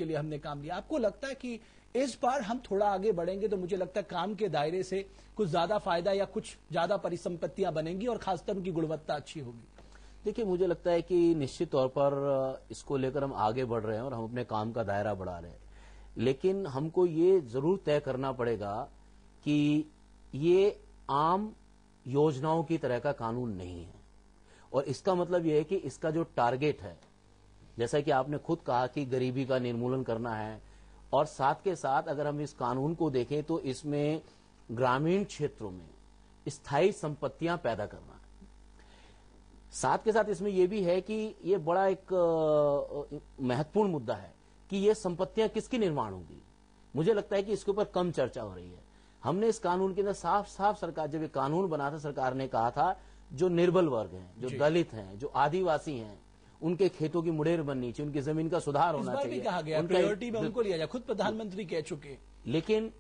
के लिए हमने काम लिया। आपको लगता है कि इस बार हम थोड़ा आगे बढ़ेंगे तो मुझे लगता है काम के दायरे से कुछ ज्यादा फायदा या कुछ ज्यादा परिसंपत्तियां बनेंगी और खासकर उनकी गुणवत्ता अच्छी होगी? देखिए, मुझे लगता है कि निश्चित तौर पर इसको लेकर हम आगे बढ़ रहे हैं और हम अपने काम का दायरा बढ़ा रहे हैं, लेकिन हमको ये जरूर तय करना पड़ेगा कि ये आम योजनाओं की तरह का कानून नहीं है। और इसका मतलब यह है कि इसका जो टारगेट है, जैसा कि आपने खुद कहा कि गरीबी का निर्मूलन करना है, और साथ के साथ अगर हम इस कानून को देखें तो इसमें ग्रामीण क्षेत्रों में स्थायी संपत्तियां पैदा करना है। साथ के साथ इसमें यह भी है कि यह बड़ा एक महत्वपूर्ण मुद्दा है कि ये संपत्तियां किसकी निर्माण होगी। मुझे लगता है कि इसके ऊपर कम चर्चा हो रही है। हमने इस कानून के अंदर साफ साफ सरकार, जब ये कानून बना था, सरकार ने कहा था जो निर्बल वर्ग हैं, जो दलित हैं, जो आदिवासी हैं, उनके खेतों की मुड़ेर बननी चाहिए, उनकी जमीन का सुधार होना चाहिए। भी कहा गया प्रायोरिटी में उनको लिया जाए, खुद प्रधानमंत्री कह चुके। लेकिन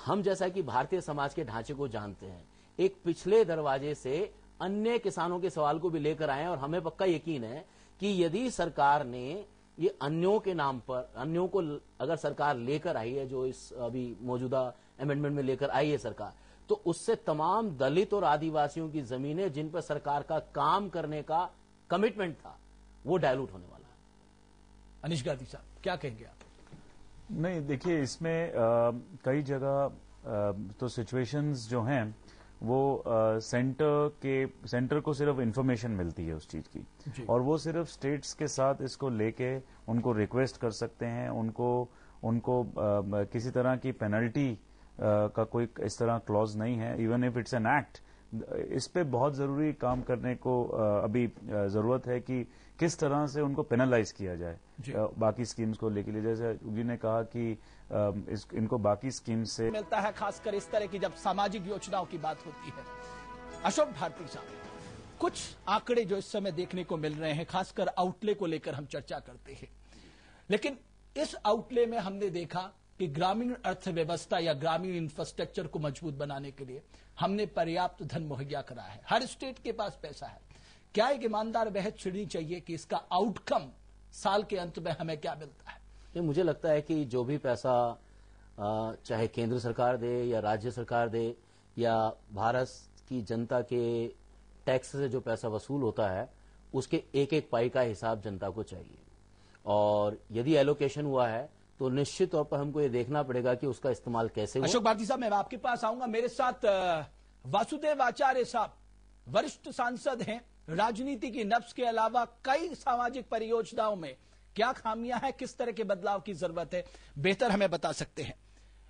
हम जैसा कि भारतीय समाज के ढांचे को जानते हैं, एक पिछले दरवाजे से अन्य किसानों के सवाल को भी लेकर आए, और हमें पक्का यकीन है कि यदि सरकार ने ये अन्यों के नाम पर, अन्यों को अगर सरकार लेकर आई है, जो इस अभी मौजूदा अमेंडमेंट में लेकर आई है सरकार, तो उससे तमाम दलित और आदिवासियों की जमीनें जिन पर सरकार का काम करने का कमिटमेंट था, वो डायलूट होने वाला है। अनीश गांधी साहब, क्या कहेंगे आप? नहीं, देखिए, इसमें कई जगह तो सिचुएशंस जो हैं वो सेंटर को सिर्फ इंफॉर्मेशन मिलती है उस चीज की, और वो सिर्फ स्टेट्स के साथ इसको लेके उनको रिक्वेस्ट कर सकते हैं, उनको किसी तरह की पेनल्टी का कोई इस तरह क्लॉज नहीं है, even if it's an act. इस पे बहुत जरूरी काम करने को अभी जरूरत है कि किस तरह से उनको पेनलाइज किया जाए बाकी स्कीम्स को लेके लिए। जैसे जी ने कहा कि इनको बाकी स्कीम्स से मिलता है, खासकर इस तरह की जब सामाजिक योजनाओं की बात होती है। अशोक भारती साहब, कुछ आंकड़े जो इस समय देखने को मिल रहे हैं, खासकर आउटले को लेकर हम चर्चा करते हैं, लेकिन इस आउटले में हमने देखा कि ग्रामीण अर्थव्यवस्था या ग्रामीण इंफ्रास्ट्रक्चर को मजबूत बनाने के लिए हमने पर्याप्त धन मुहैया करा है। हर स्टेट के पास पैसा है। क्या एक ईमानदार बहस छिड़नी चाहिए कि इसका आउटकम साल के अंत में हमें क्या मिलता है? ये मुझे लगता है कि जो भी पैसा चाहे केंद्र सरकार दे या राज्य सरकार दे या भारत की जनता के टैक्स से जो पैसा वसूल होता है, उसके एक एक पाई का हिसाब जनता को चाहिए। और यदि एलोकेशन हुआ है तो निश्चित तौर पर हमको ये देखना पड़ेगा कि उसका इस्तेमाल कैसे हुआ। अशोक भारती साहब, मैं आपके पास आऊंगा। मेरे साथ वासुदेव आचार्य साहब, वरिष्ठ सांसद हैं। राजनीति की नब्ज के अलावा कई सामाजिक परियोजनाओं में क्या खामियां हैं, किस तरह के बदलाव की जरूरत है, बेहतर हमें बता सकते हैं।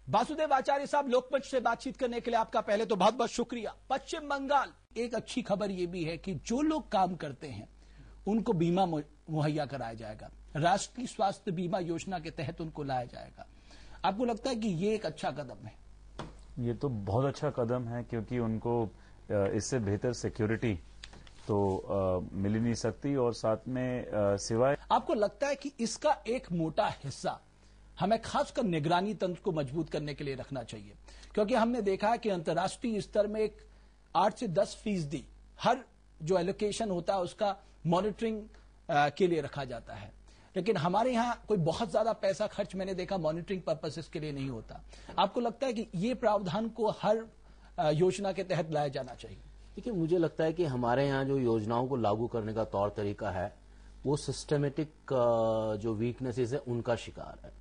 वासुदेव आचार्य साहब, लोकमंच से बातचीत करने के लिए आपका पहले तो बहुत बहुत शुक्रिया। पश्चिम बंगाल, एक अच्छी खबर यह भी है कि जो लोग काम करते हैं उनको बीमा मुहैया कराया जाएगा। राष्ट्रीय स्वास्थ्य बीमा योजना के तहत उनको लाया जाएगा। आपको लगता है कि ये एक अच्छा कदम है? ये तो बहुत अच्छा कदम है, क्योंकि उनको इससे बेहतर सिक्योरिटी तो मिल ही नहीं सकती, और साथ में सिवाय। आपको लगता है कि इसका एक मोटा हिस्सा हमें खासकर निगरानी तंत्र को मजबूत करने के लिए रखना चाहिए? क्योंकि हमने देखा है कि अंतर्राष्ट्रीय स्तर में एक 8 से 10% हर जो एलोकेशन होता है उसका मॉनिटरिंग के लिए रखा जाता है, लेकिन हमारे यहां कोई बहुत ज्यादा पैसा खर्च मैंने देखा मॉनिटरिंग पर्पसेस के लिए नहीं होता। आपको लगता है कि ये प्रावधान को हर योजना के तहत लाया जाना चाहिए? देखिए, मुझे लगता है कि हमारे यहाँ जो योजनाओं को लागू करने का तौर तरीका है वो सिस्टमेटिक जो वीकनेसेस है उनका शिकार है।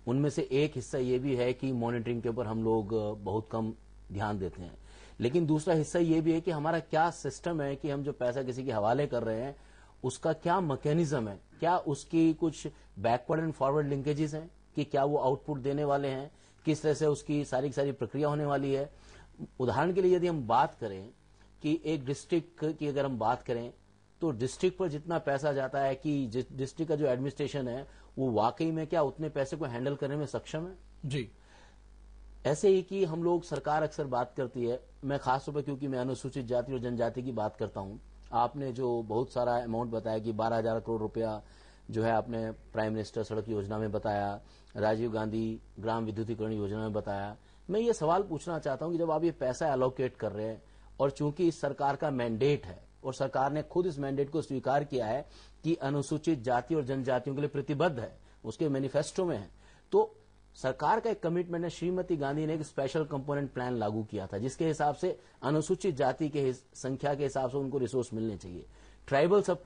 उनमें से एक हिस्सा ये भी है कि मॉनिटरिंग के ऊपर हम लोग बहुत कम ध्यान देते हैं, लेकिन दूसरा हिस्सा ये भी है कि हमारा क्या सिस्टम है कि हम जो पैसा किसी के हवाले कर रहे हैं उसका क्या मैकेनिज्म है, क्या उसकी कुछ बैकवर्ड एंड फॉरवर्ड लिंकेजेस हैं कि क्या वो आउटपुट देने वाले हैं, किस तरह से उसकी सारी की सारी प्रक्रिया होने वाली है। उदाहरण के लिए यदि हम बात करें कि एक डिस्ट्रिक्ट की अगर हम बात करें तो डिस्ट्रिक्ट पर जितना पैसा जाता है कि डिस्ट्रिक्ट का जो एडमिनिस्ट्रेशन है वो वाकई में क्या उतने पैसे को हैंडल करने में सक्षम है? जी। ऐसे ही कि हम लोग, सरकार अक्सर बात करती है, मैं खासतौर पर क्योंकि मैं अनुसूचित जाति और जनजाति की बात करता हूं, आपने जो बहुत सारा अमाउंट बताया कि 12,000 करोड़ रुपया जो है आपने प्राइम मिनिस्टर सड़क योजना में बताया, राजीव गांधी ग्राम विद्युतीकरण योजना में बताया। मैं ये सवाल पूछना चाहता हूं कि जब आप ये पैसा एलोकेट कर रहे हैं और चूंकि इस सरकार का मैंडेट है और सरकार ने खुद इस मैंडेट को स्वीकार किया है कि अनुसूचित जाति और जनजातियों के लिए प्रतिबद्ध है, उसके मैनिफेस्टो में है। तो सरकार का एक कमिटमेंट है, श्रीमती गांधी ने एक स्पेशल कंपोनेंट प्लान लागू किया था जिसके हिसाब से अनुसूचित जाति के संख्या के हिसाब से उनको रिसोर्स मिलने चाहिए। ट्राइबल सब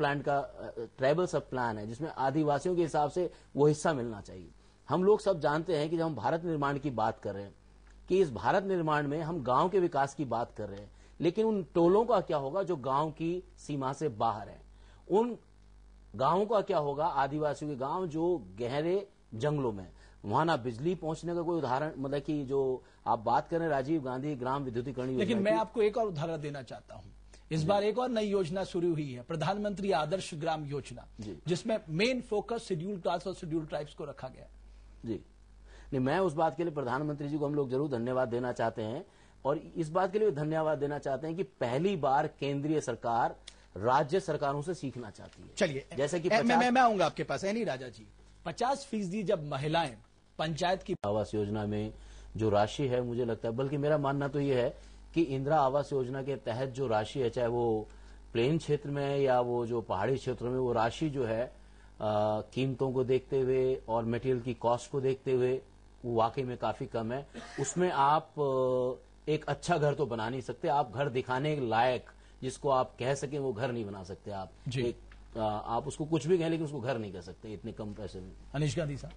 प्लान है जिसमें आदिवासियों के हिसाब से वो हिस्सा मिलना चाहिए। हम लोग सब जानते हैं कि जब हम भारत निर्माण की बात कर रहे हैं कि इस भारत निर्माण में हम गांव के विकास की बात कर रहे हैं, लेकिन उन टोलों का क्या होगा जो गांव की सीमा से बाहर है? उन गांवों का क्या होगा, आदिवासियों के गांव जो गहरे जंगलों में, वहां ना बिजली पहुंचने का कोई उदाहरण, मतलब कि जो आप बात कर रहे हैं राजीव गांधी ग्राम विद्युतीकरण योजना, लेकिन मैं आपको एक और उदाहरण देना चाहता हूं। इस बार एक और नई योजना शुरू हुई है, प्रधानमंत्री आदर्श ग्राम योजना, जिसमें मेन फोकस शेड्यूल कास्ट और शेड्यूल ट्राइब्स को रखा गया। जी नहीं, मैं उस बात के लिए प्रधानमंत्री जी को हम लोग जरूर धन्यवाद देना चाहते हैं, और इस बात के लिए धन्यवाद देना चाहते हैं कि पहली बार केंद्रीय सरकार राज्य सरकारों से सीखना चाहती है। चलिए, जैसे कि मैं आऊंगा आपके पास, है नहीं राजा जी, 50% जब महिलाएं पंचायत की आवास योजना में जो राशि है, मुझे लगता है, बल्कि मेरा मानना तो ये है कि इंदिरा आवास योजना के तहत जो राशि है, चाहे वो प्लेन क्षेत्र में या वो जो पहाड़ी क्षेत्रों में, वो राशि जो है कीमतों को देखते हुए और मटेरियल की कॉस्ट को देखते हुए वो वाकई में काफी कम है। उसमें आप एक अच्छा घर तो बना नहीं सकते, आप घर दिखाने लायक जिसको आप कह सकें वो घर नहीं बना सकते आप। आप उसको कुछ भी कहें लेकिन उसको घर नहीं कह सकते इतने कम पैसे में। अनिश गांधी साहब।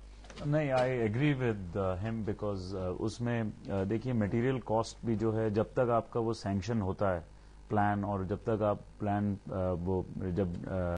नहीं, I agree with him because उसमें देखिए मटेरियल कॉस्ट भी जो है, जब तक आपका वो सैंक्शन होता है प्लान, और जब तक आप प्लान वो जब